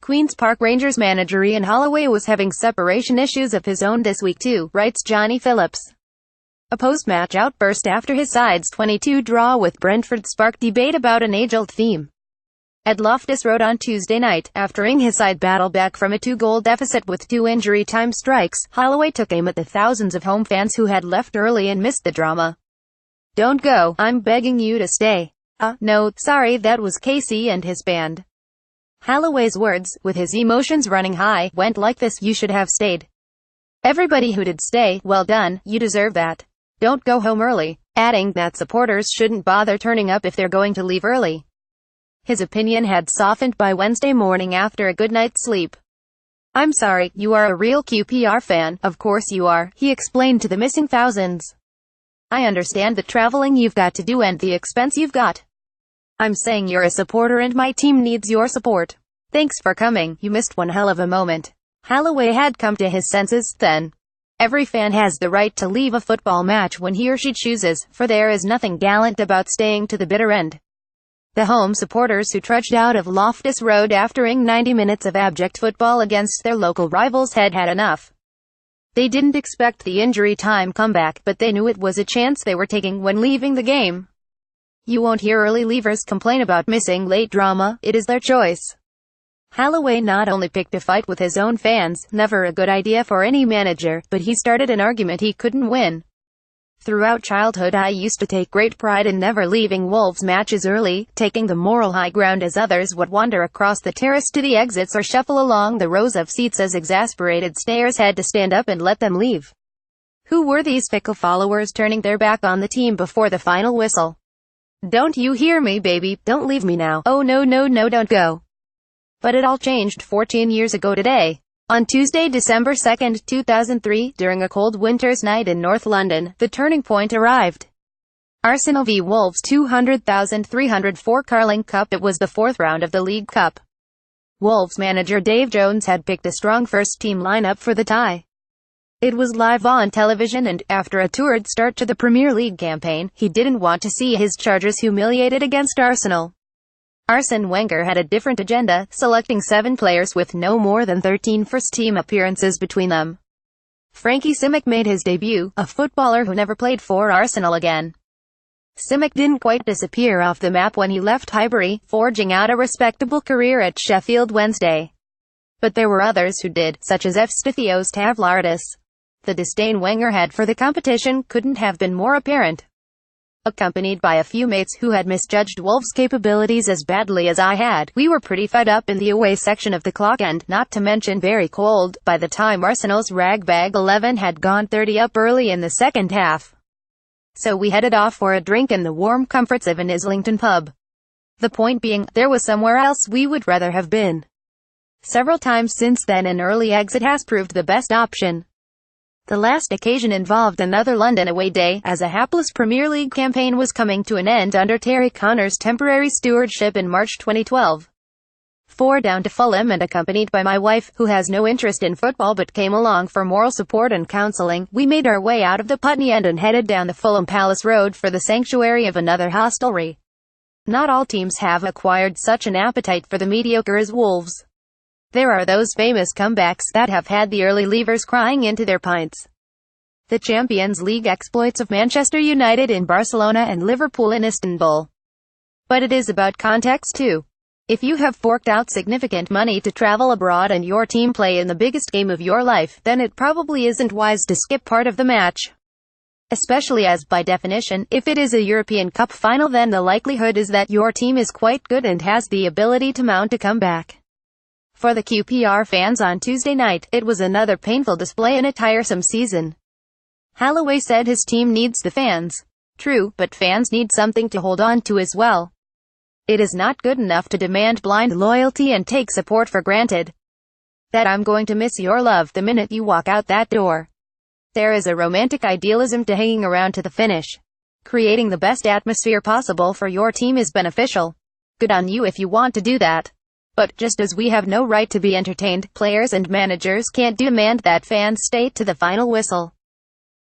Queen's Park Rangers manager Ian Holloway was having separation issues of his own this week too, writes Johnny Phillips. A post-match outburst after his side's 22 draw with Brentford sparked debate about an age-old theme. At Loftus Road on Tuesday night, after his side battled back from a 2-goal deficit with 2 injury-time strikes, Holloway took aim at the thousands of home fans who had left early and missed the drama. "Don't go, I'm begging you to stay." No, sorry, that was Casey and his band." Holloway's words, with his emotions running high, went like this: "You should have stayed. Everybody who did stay, well done, you deserve that. Don't go home early," adding that supporters shouldn't bother turning up if they're going to leave early. His opinion had softened by Wednesday morning after a good night's sleep. "I'm sorry, you are a real QPR fan, of course you are," he explained to the missing thousands. "I understand the traveling you've got to do and the expense you've got. I'm saying you're a supporter and my team needs your support. Thanks for coming, you missed one hell of a moment." Holloway had come to his senses then. Every fan has the right to leave a football match when he or she chooses, for there is nothing gallant about staying to the bitter end. The home supporters who trudged out of Loftus Road after 90 minutes of abject football against their local rivals had had enough. They didn't expect the injury time comeback, but they knew it was a chance they were taking when leaving the game. You won't hear early leavers complain about missing late drama, it is their choice. Holloway not only picked a fight with his own fans, never a good idea for any manager, but he started an argument he couldn't win. "Throughout childhood I used to take great pride in never leaving Wolves matches early, taking the moral high ground as others would wander across the terrace to the exits or shuffle along the rows of seats as exasperated stayers had to stand up and let them leave." Who were these fickle followers turning their back on the team before the final whistle? "Don't you hear me, baby? Don't leave me now. Oh no, don't go." But it all changed 14 years ago today. On Tuesday, December 2, 2003, during a cold winter's night in North London, the turning point arrived. Arsenal v Wolves 200,304 Carling Cup. It was the fourth round of the League Cup. Wolves manager Dave Jones had picked a strong first-team lineup for the tie. It was live on television and, after a torrid start to the Premier League campaign, he didn't want to see his Chargers humiliated against Arsenal. Arsene Wenger had a different agenda, selecting 7 players with no more than 13 first-team appearances between them. Frankie Simic made his debut, a footballer who never played for Arsenal again. Simic didn't quite disappear off the map when he left Highbury, forging out a respectable career at Sheffield Wednesday. But there were others who did, such as Efstathios Tavlaridis. The disdain Wenger had for the competition couldn't have been more apparent. Accompanied by a few mates who had misjudged Wolves' capabilities as badly as I had, we were pretty fed up in the away section of the clock and, not to mention very cold, by the time Arsenal's ragbag 11 had gone 30 up early in the second half. So we headed off for a drink in the warm comforts of an Islington pub. The point being, there was somewhere else we would rather have been. Several times since then an early exit has proved the best option. The last occasion involved another London away day, as a hapless Premier League campaign was coming to an end under Terry Connor's temporary stewardship in March 2012. 4 down to Fulham and accompanied by my wife, who has no interest in football but came along for moral support and counselling, we made our way out of the Putney End and headed down the Fulham Palace Road for the sanctuary of another hostelry. Not all teams have acquired such an appetite for the mediocre as Wolves. There are those famous comebacks that have had the early leavers crying into their pints. The Champions League exploits of Manchester United in Barcelona and Liverpool in Istanbul. But it is about context too. If you have forked out significant money to travel abroad and your team play in the biggest game of your life, then it probably isn't wise to skip part of the match. Especially as, by definition, if it is a European Cup final, then the likelihood is that your team is quite good and has the ability to mount a comeback. For the QPR fans on Tuesday night, it was another painful display in a tiresome season. Holloway said his team needs the fans. True, but fans need something to hold on to as well. It is not good enough to demand blind loyalty and take support for granted. That I'm going to miss your love the minute you walk out that door. There is a romantic idealism to hanging around to the finish. Creating the best atmosphere possible for your team is beneficial. Good on you if you want to do that. But, just as we have no right to be entertained, players and managers can't demand that fans stay to the final whistle.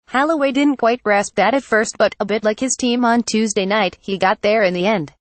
Holloway didn't quite grasp that at first, but, a bit like his team on Tuesday night, he got there in the end.